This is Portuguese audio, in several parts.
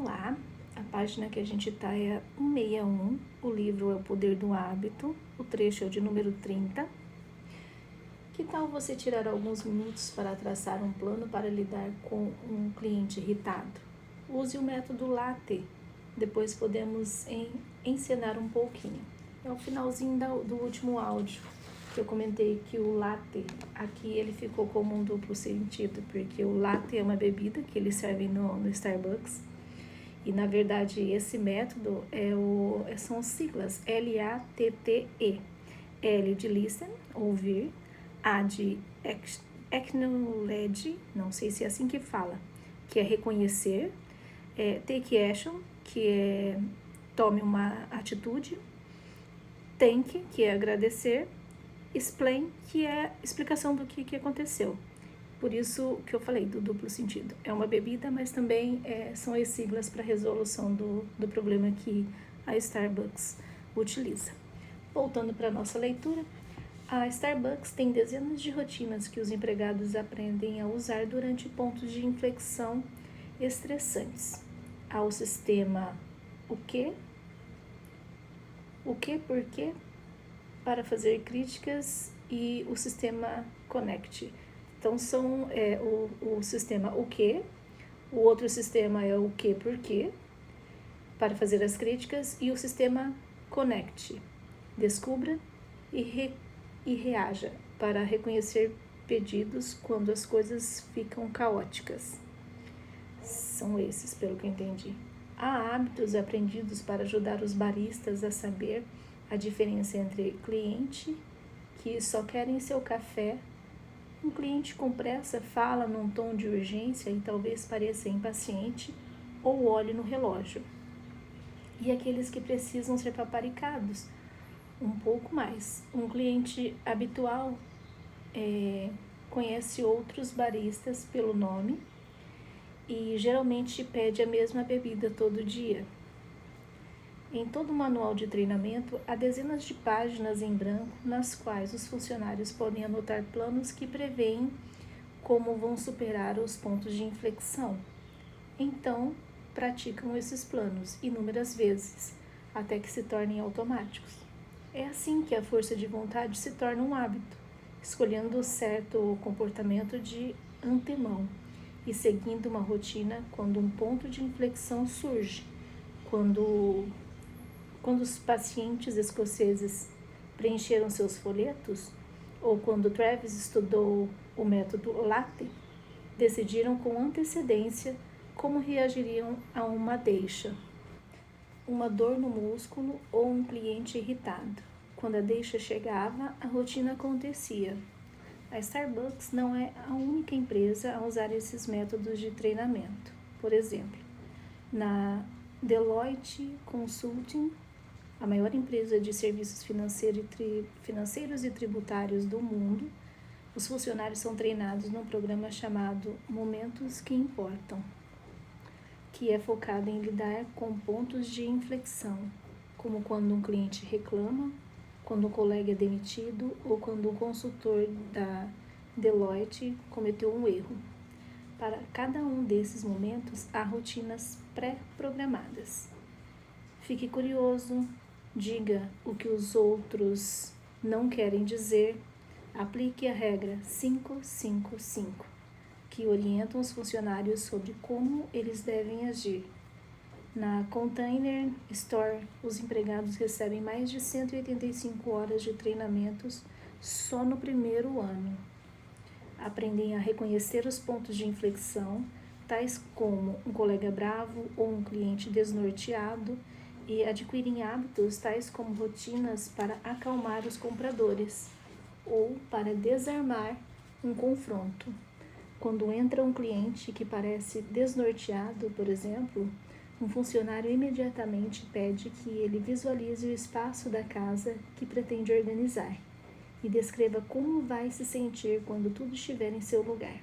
Olá, a página que a gente está é 161, o livro é O Poder do Hábito, o trecho é o de número 30. Que tal você tirar alguns minutos para traçar um plano para lidar com um cliente irritado? Use o método LATTE, depois podemos encenar um pouquinho. É o finalzinho do último áudio que eu comentei que o latte, aqui ele ficou como um duplo sentido, porque o latte é uma bebida que eles servem no Starbucks. E, na verdade, esse método são as siglas LATTE. L de listen, ouvir. A de acknowledge, não sei se é assim que fala, que é reconhecer. Take action, que é tome uma atitude. Thank, que é agradecer. Explain, que é explicação do que aconteceu. Por isso que eu falei do duplo sentido. É uma bebida, mas também são as siglas para resolução do problema que a Starbucks utiliza. Voltando para a nossa leitura, a Starbucks tem dezenas de rotinas que os empregados aprendem a usar durante pontos de inflexão estressantes. Há o sistema o quê, por quê, para fazer críticas, e o sistema Connect. Então, são o sistema o que, o outro sistema é o que, por quê, para fazer as críticas, e o sistema Connect, descubra e reaja, para reconhecer pedidos quando as coisas ficam caóticas. São esses, pelo que eu entendi. Há hábitos aprendidos para ajudar os baristas a saber a diferença entre cliente que só querem seu café, um cliente com pressa fala num tom de urgência e talvez pareça impaciente ou olhe no relógio, e aqueles que precisam ser paparicados um pouco mais. Um cliente habitual conhece outros baristas pelo nome e geralmente pede a mesma bebida todo dia. Em todo o manual de treinamento, há dezenas de páginas em branco nas quais os funcionários podem anotar planos que prevêem como vão superar os pontos de inflexão. Então, praticam esses planos inúmeras vezes, até que se tornem automáticos. É assim que a força de vontade se torna um hábito, escolhendo certo comportamento de antemão e seguindo uma rotina quando um ponto de inflexão surge, quando os pacientes escoceses preencheram seus folhetos, ou quando Travis estudou o método LATTE, decidiram com antecedência como reagiriam a uma deixa, uma dor no músculo ou um cliente irritado. Quando a deixa chegava, a rotina acontecia. A Starbucks não é a única empresa a usar esses métodos de treinamento. Por exemplo, na Deloitte Consulting, a maior empresa de serviços financeiros e tributários do mundo, os funcionários são treinados num programa chamado Momentos que Importam, que é focado em lidar com pontos de inflexão, como quando um cliente reclama, quando um colega é demitido ou quando um consultor da Deloitte cometeu um erro. Para cada um desses momentos, há rotinas pré-programadas. Fique curioso, diga o que os outros não querem dizer, aplique a regra 555, que orienta os funcionários sobre como eles devem agir. Na Container Store, os empregados recebem mais de 185 horas de treinamentos só no primeiro ano. Aprendem a reconhecer os pontos de inflexão, tais como um colega bravo ou um cliente desnorteado, e adquirem hábitos tais como rotinas para acalmar os compradores ou para desarmar um confronto. Quando entra um cliente que parece desnorteado, por exemplo, um funcionário imediatamente pede que ele visualize o espaço da casa que pretende organizar e descreva como vai se sentir quando tudo estiver em seu lugar.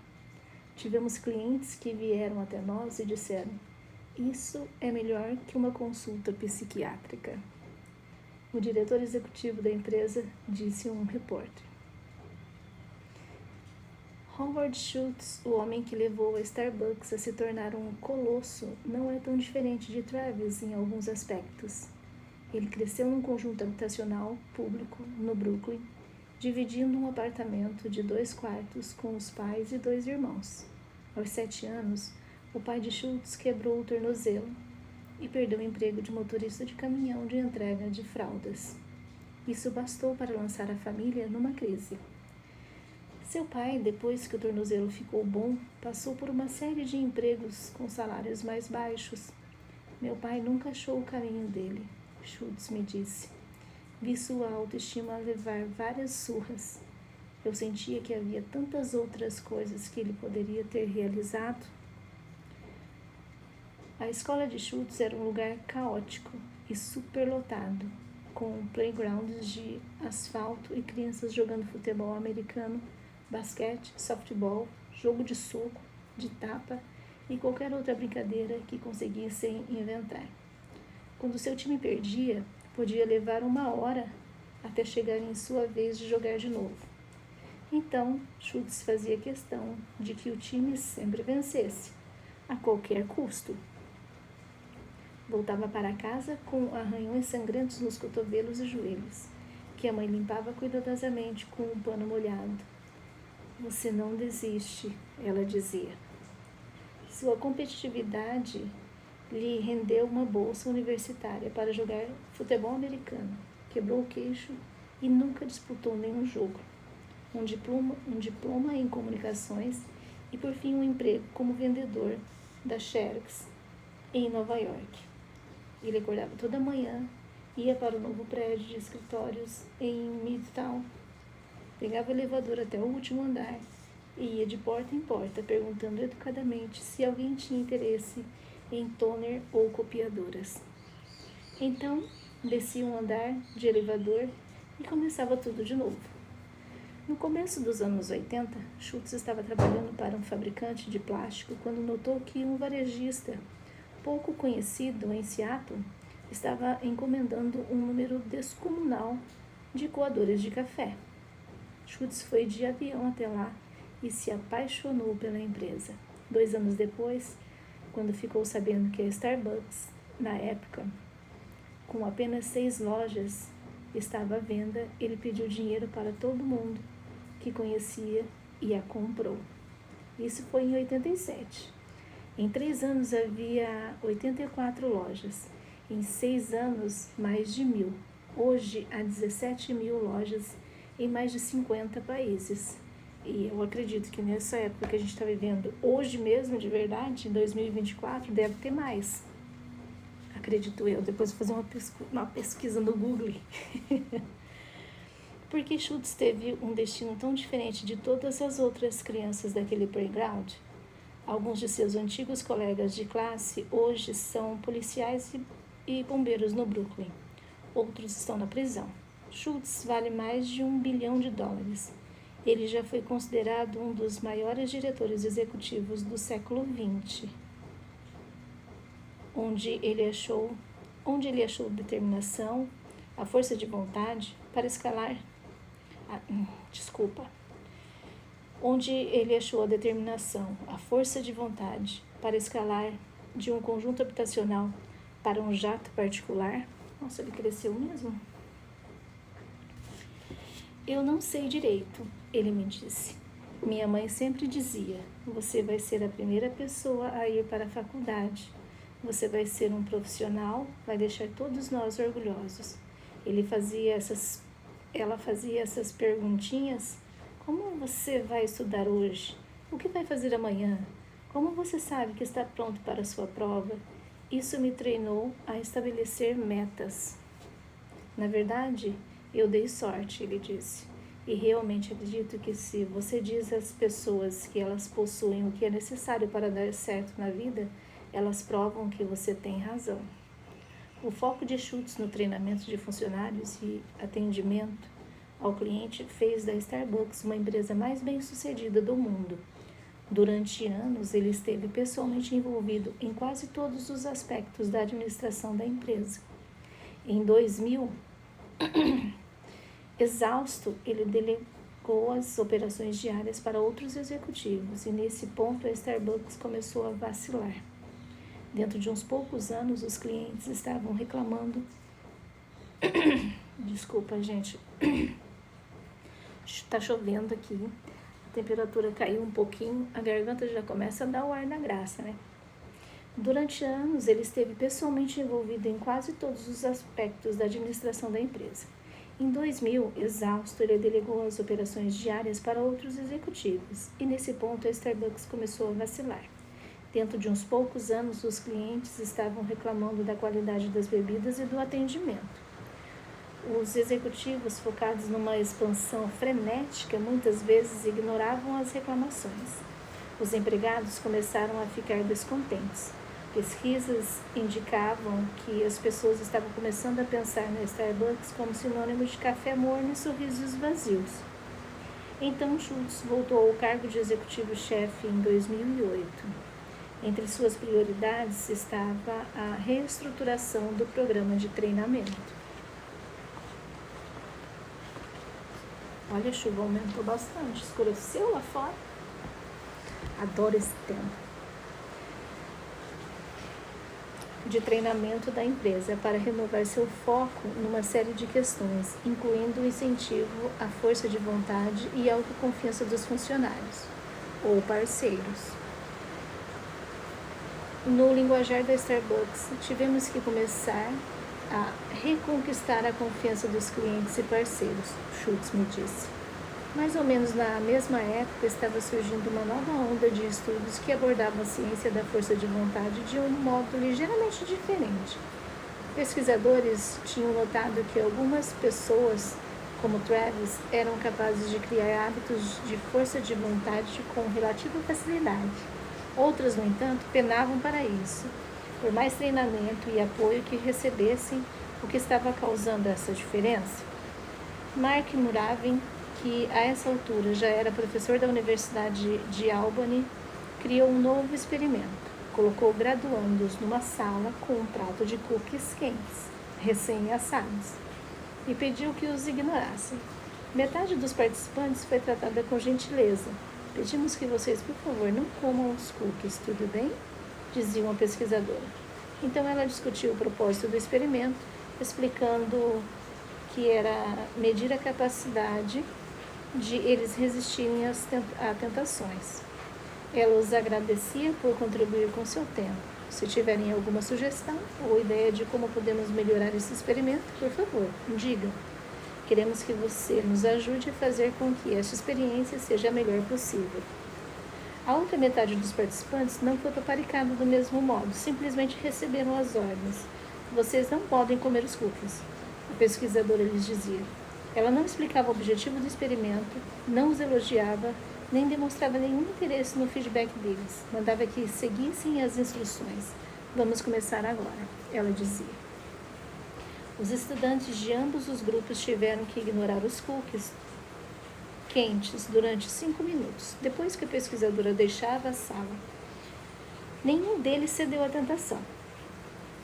Tivemos clientes que vieram até nós e disseram: "Isso é melhor que uma consulta psiquiátrica", o diretor executivo da empresa disse a um repórter. Howard Schultz, o homem que levou a Starbucks a se tornar um colosso, não é tão diferente de Travis em alguns aspectos. Ele cresceu num conjunto habitacional público no Brooklyn, dividindo um apartamento de 2 quartos com os pais e 2 irmãos. Aos 7 anos, o pai de Schultz quebrou o tornozelo e perdeu o emprego de motorista de caminhão de entrega de fraldas. Isso bastou para lançar a família numa crise. Seu pai, depois que o tornozelo ficou bom, passou por uma série de empregos com salários mais baixos. Meu pai nunca achou o caminho dele, Schultz me disse. Vi sua autoestima levar várias surras. Eu sentia que havia tantas outras coisas que ele poderia ter realizado. A escola de Schultz era um lugar caótico e superlotado, com playgrounds de asfalto e crianças jogando futebol americano, basquete, softball, jogo de soco, de tapa e qualquer outra brincadeira que conseguissem inventar. Quando seu time perdia, podia levar 1 hora até chegar em sua vez de jogar de novo. Então, Schultz fazia questão de que o time sempre vencesse, a qualquer custo. Voltava para casa com arranhões sangrentos nos cotovelos e joelhos, que a mãe limpava cuidadosamente com um pano molhado. Você não desiste, ela dizia. Sua competitividade lhe rendeu uma bolsa universitária para jogar futebol americano. Quebrou o queixo e nunca disputou nenhum jogo. Um diploma em comunicações e, por fim, um emprego como vendedor da Xerox em Nova York. Ele acordava toda manhã, ia para o novo prédio de escritórios em Midtown, pegava o elevador até o último andar e ia de porta em porta perguntando educadamente se alguém tinha interesse em toner ou copiadoras. Então, descia um andar de elevador e começava tudo de novo. No começo dos anos 80, Schultz estava trabalhando para um fabricante de plástico quando notou que um varejista pouco conhecido em Seattle estava encomendando um número descomunal de coadores de café. Schultz foi de avião até lá e se apaixonou pela empresa. 2 anos depois, quando ficou sabendo que a Starbucks, na época, com apenas 6 lojas, estava à venda, ele pediu dinheiro para todo mundo que conhecia e a comprou. Isso foi em 87. Em 3 anos havia 84 lojas. Em 6 anos, mais de 1.000. Hoje, há 17.000 lojas em mais de 50 países. E eu acredito que nessa época que a gente está vivendo, hoje mesmo, de verdade, em 2024, deve ter mais. Acredito eu. Depois vou fazer uma pesquisa no Google. Por que Schultz teve um destino tão diferente de todas as outras crianças daquele playground? Alguns de seus antigos colegas de classe hoje são policiais e bombeiros no Brooklyn. Outros estão na prisão. Schultz vale mais de $1 bilhão. Ele já foi considerado um dos maiores diretores executivos do século XX, onde ele achou determinação, a força de vontade para escalar. Onde ele achou a determinação, a força de vontade para escalar de um conjunto habitacional para um jato particular. Nossa, ele cresceu mesmo. Eu não sei direito, ele me disse. Minha mãe sempre dizia, você vai ser a primeira pessoa a ir para a faculdade. Você vai ser um profissional, vai deixar todos nós orgulhosos. Ela fazia essas perguntinhas. Como você vai estudar hoje? O que vai fazer amanhã? Como você sabe que está pronto para a sua prova? Isso me treinou a estabelecer metas. Na verdade, eu dei sorte, ele disse. E realmente acredito que se você diz às pessoas que elas possuem o que é necessário para dar certo na vida, elas provam que você tem razão. O foco de Schultz no treinamento de funcionários e atendimento ao cliente fez da Starbucks uma empresa mais bem-sucedida do mundo. Durante anos, ele esteve pessoalmente envolvido em quase todos os aspectos da administração da empresa. Em 2000, exausto, ele as operações diárias para outros executivos, e nesse ponto a Starbucks começou a vacilar. Dentro de uns poucos anos, os clientes estavam reclamando. Desculpa, gente. Está chovendo aqui. A temperatura caiu um pouquinho, a garganta já começa a dar o ar na graça, né? Durante anos, ele esteve pessoalmente envolvido em quase todos os aspectos da administração da empresa. Em 2000, exausto, ele delegou as operações diárias para outros executivos, e nesse ponto a Starbucks começou a vacilar. Dentro de uns poucos anos, os clientes estavam reclamando da qualidade das bebidas e do atendimento. Os executivos, focados numa expansão frenética, muitas vezes ignoravam as reclamações. Os empregados começaram a ficar descontentes. Pesquisas indicavam que as pessoas estavam começando a pensar na Starbucks como sinônimo de café morno e sorrisos vazios. Então, Schultz voltou ao cargo de executivo-chefe em 2008. Entre suas prioridades estava a reestruturação do programa de treinamento. Olha, a chuva aumentou bastante, escureceu lá fora. Adoro esse tempo. De treinamento da empresa para renovar seu foco numa série de questões, incluindo o incentivo à força de vontade e a autoconfiança dos funcionários ou parceiros. No linguajar da Starbucks, tivemos que começar a reconquistar a confiança dos clientes e parceiros, Schultz me disse. Mais ou menos na mesma época, estava surgindo uma nova onda de estudos que abordavam a ciência da força de vontade de um modo ligeiramente diferente. Pesquisadores tinham notado que algumas pessoas, como Travis, eram capazes de criar hábitos de força de vontade com relativa facilidade. Outras, no entanto, penavam para isso. Por mais treinamento e apoio que recebessem, o que estava causando essa diferença? Mark Muravin, que a essa altura já era professor da Universidade de Albany, criou um novo experimento. Colocou graduandos numa sala com um prato de cookies quentes, recém-assados, e pediu que os ignorassem. Metade dos participantes foi tratada com gentileza. Pedimos que vocês, por favor, não comam os cookies, tudo bem? Dizia uma pesquisadora. Então ela discutiu o propósito do experimento, explicando que era medir a capacidade de eles resistirem a tentações. Ela os agradecia por contribuir com seu tempo. Se tiverem alguma sugestão ou ideia de como podemos melhorar esse experimento, por favor, digam. Queremos que você nos ajude a fazer com que esta experiência seja a melhor possível. A outra metade dos participantes não foi paparicada do mesmo modo, simplesmente receberam as ordens. Vocês não podem comer os cookies, a pesquisadora lhes dizia. Ela não explicava o objetivo do experimento, não os elogiava, nem demonstrava nenhum interesse no feedback deles. Mandava que seguissem as instruções. Vamos começar agora, ela dizia. Os estudantes de ambos os grupos tiveram que ignorar os cookies quentes durante 5 minutos, depois que a pesquisadora deixava a sala. Nenhum deles cedeu à tentação.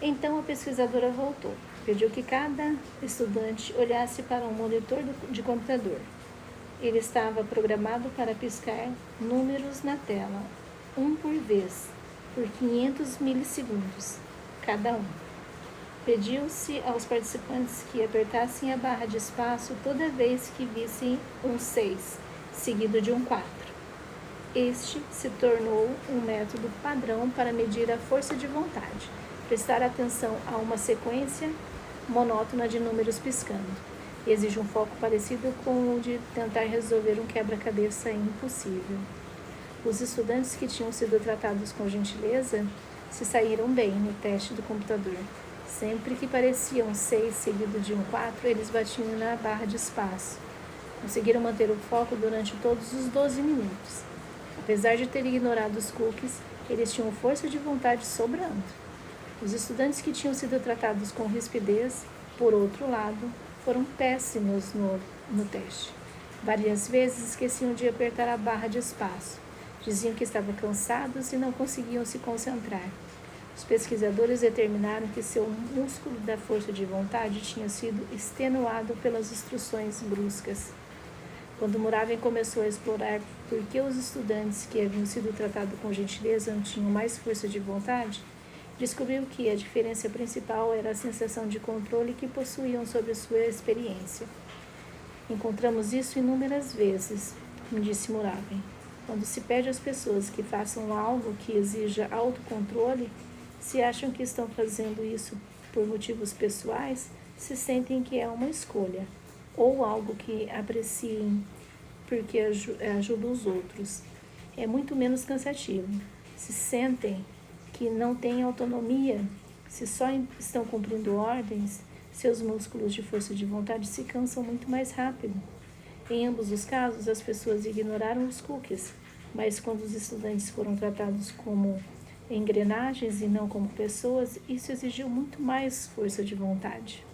Então a pesquisadora voltou. Pediu que cada estudante olhasse para um monitor de computador. Ele estava programado para piscar números na tela, um por vez, por 500 milissegundos, cada um. Pediu-se aos participantes que apertassem a barra de espaço toda vez que vissem um 6, seguido de um 4. Este se tornou um método padrão para medir a força de vontade, prestar atenção a uma sequência monótona de números piscando. Exige um foco parecido com o de tentar resolver um quebra-cabeça impossível. Os estudantes que tinham sido tratados com gentileza se saíram bem no teste do computador. Sempre que parecia um 6 seguido de um 4, eles batiam na barra de espaço. Conseguiram manter o foco durante todos os 12 minutos. Apesar de terem ignorado os cookies, eles tinham força de vontade sobrando. Os estudantes que tinham sido tratados com rispidez, por outro lado, foram péssimos no teste. Várias vezes esqueciam de apertar a barra de espaço. Diziam que estavam cansados e não conseguiam se concentrar. Os pesquisadores determinaram que seu músculo da força de vontade tinha sido extenuado pelas instruções bruscas. Quando Muravem começou a explorar por que os estudantes que haviam sido tratados com gentileza não tinham mais força de vontade, descobriu que a diferença principal era a sensação de controle que possuíam sobre a sua experiência. Encontramos isso inúmeras vezes, me disse Muravem. Quando se pede às pessoas que façam algo que exija autocontrole, se acham que estão fazendo isso por motivos pessoais, se sentem que é uma escolha, ou algo que apreciem porque ajuda os outros. É muito menos cansativo. Se sentem que não têm autonomia, se só estão cumprindo ordens, seus músculos de força de vontade se cansam muito mais rápido. Em ambos os casos, as pessoas ignoraram os cookies, mas quando os estudantes foram tratados como engrenagens e não como pessoas, isso exigiu muito mais força de vontade.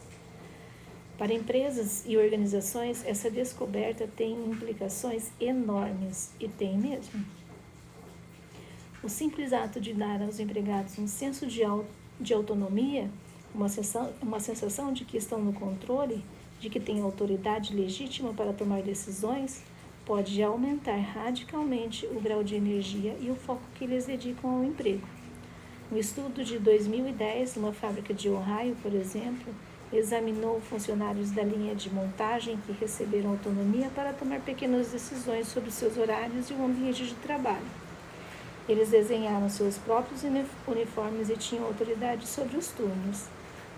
Para empresas e organizações, essa descoberta tem implicações enormes, e tem mesmo. O simples ato de dar aos empregados um senso de autonomia, uma sensação de que estão no controle, de que têm autoridade legítima para tomar decisões, pode aumentar radicalmente o grau de energia e o foco que eles dedicam ao emprego. Um estudo de 2010, numa fábrica de Ohio, por exemplo, examinou funcionários da linha de montagem que receberam autonomia para tomar pequenas decisões sobre seus horários e o ambiente de trabalho. Eles desenharam seus próprios uniformes e tinham autoridade sobre os turnos.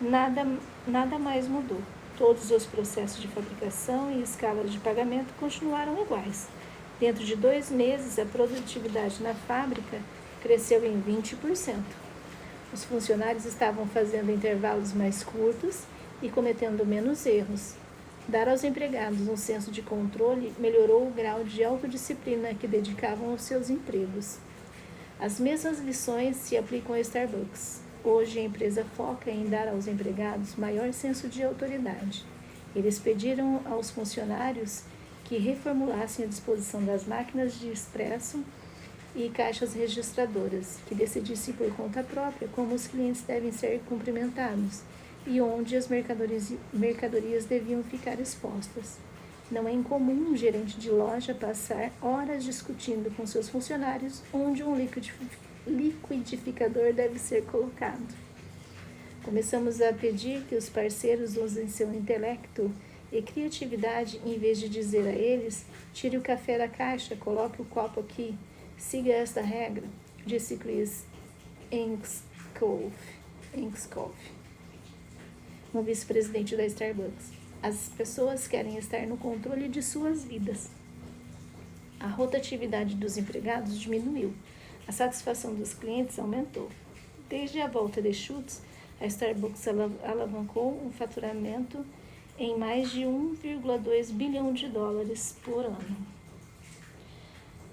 Nada mais mudou. Todos os processos de fabricação e escalas de pagamento continuaram iguais. Dentro de 2 meses, a produtividade na fábrica cresceu em 20%. Os funcionários estavam fazendo intervalos mais curtos e cometendo menos erros. Dar aos empregados um senso de controle melhorou o grau de autodisciplina que dedicavam aos seus empregos. As mesmas lições se aplicam a Starbucks. Hoje a empresa foca em dar aos empregados maior senso de autoridade. Eles pediram aos funcionários que reformulassem a disposição das máquinas de expresso e caixas registradoras, que decidissem por conta própria como os clientes devem ser cumprimentados e onde as mercadorias deviam ficar expostas. Não é incomum um gerente de loja passar horas discutindo com seus funcionários onde um liquidificador deve ser colocado. Começamos a pedir que os parceiros usem seu intelecto e criatividade em vez de dizer a eles: tire o café da caixa, coloque o copo aqui, siga esta regra, disse Chris Engskov, um vice-presidente da Starbucks. As pessoas querem estar no controle de suas vidas. A rotatividade dos empregados diminuiu. A satisfação dos clientes aumentou. Desde a volta de Schultz, a Starbucks alavancou um faturamento em mais de 1,2 bilhão de dólares por ano.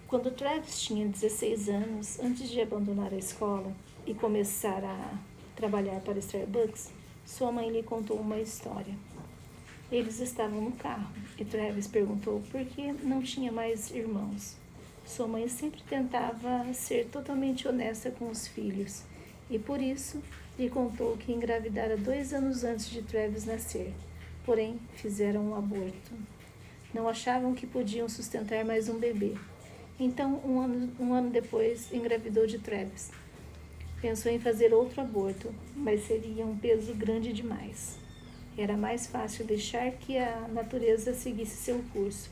Quando Travis tinha 16 anos, antes de abandonar a escola e começar a trabalhar para a Starbucks, sua mãe lhe contou uma história. Eles estavam no carro e Travis perguntou por que não tinha mais irmãos. Sua mãe sempre tentava ser totalmente honesta com os filhos e, por isso, lhe contou que engravidara 2 anos antes de Travis nascer, porém fizeram um aborto. Não achavam que podiam sustentar mais um bebê. Então, um ano depois, engravidou de Travis. Pensou em fazer outro aborto, mas seria um peso grande demais. Era mais fácil deixar que a natureza seguisse seu curso.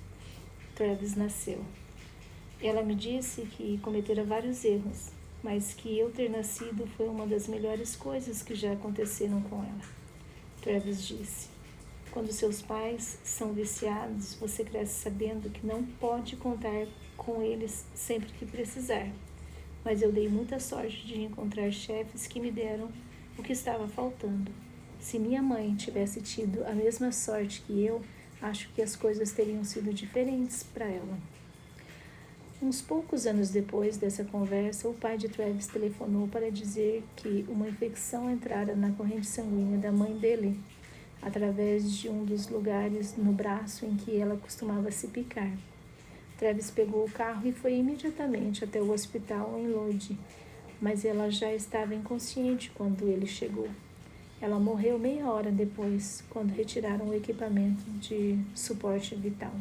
Travis nasceu. Ela me disse que cometera vários erros, mas que eu ter nascido foi uma das melhores coisas que já aconteceram com ela. Travis disse: quando seus pais são viciados, você cresce sabendo que não pode contar com eles sempre que precisar. Mas eu dei muita sorte de encontrar chefes que me deram o que estava faltando. Se minha mãe tivesse tido a mesma sorte que eu, acho que as coisas teriam sido diferentes para ela. Uns poucos anos depois dessa conversa, o pai de Travis telefonou para dizer que uma infecção entrara na corrente sanguínea da mãe dele, através de um dos lugares no braço em que ela costumava se picar. Travis pegou o carro e foi imediatamente até o hospital em Lodi, mas ela já estava inconsciente quando ele chegou. Ela morreu meia hora depois, quando retiraram o equipamento de suporte vital.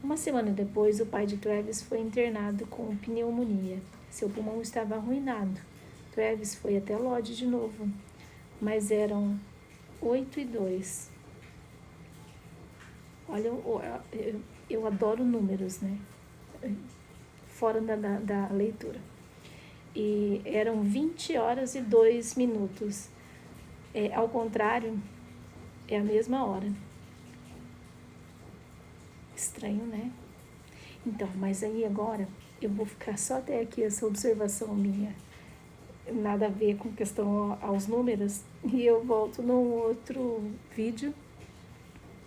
Uma semana depois, o pai de Travis foi internado com pneumonia. Seu pulmão estava arruinado. Travis foi até Lodge de novo, mas eram 8:02. Olha, eu adoro números, né? Fora da leitura. E eram 20h02. Ao contrário, é a mesma hora. Estranho, né? Então, mas aí agora eu vou ficar só até aqui essa observação minha, nada a ver com questão aos números, e eu volto num outro vídeo,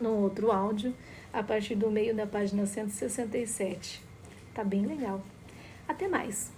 num outro áudio, a partir do meio da página 167. Tá bem legal. Até mais!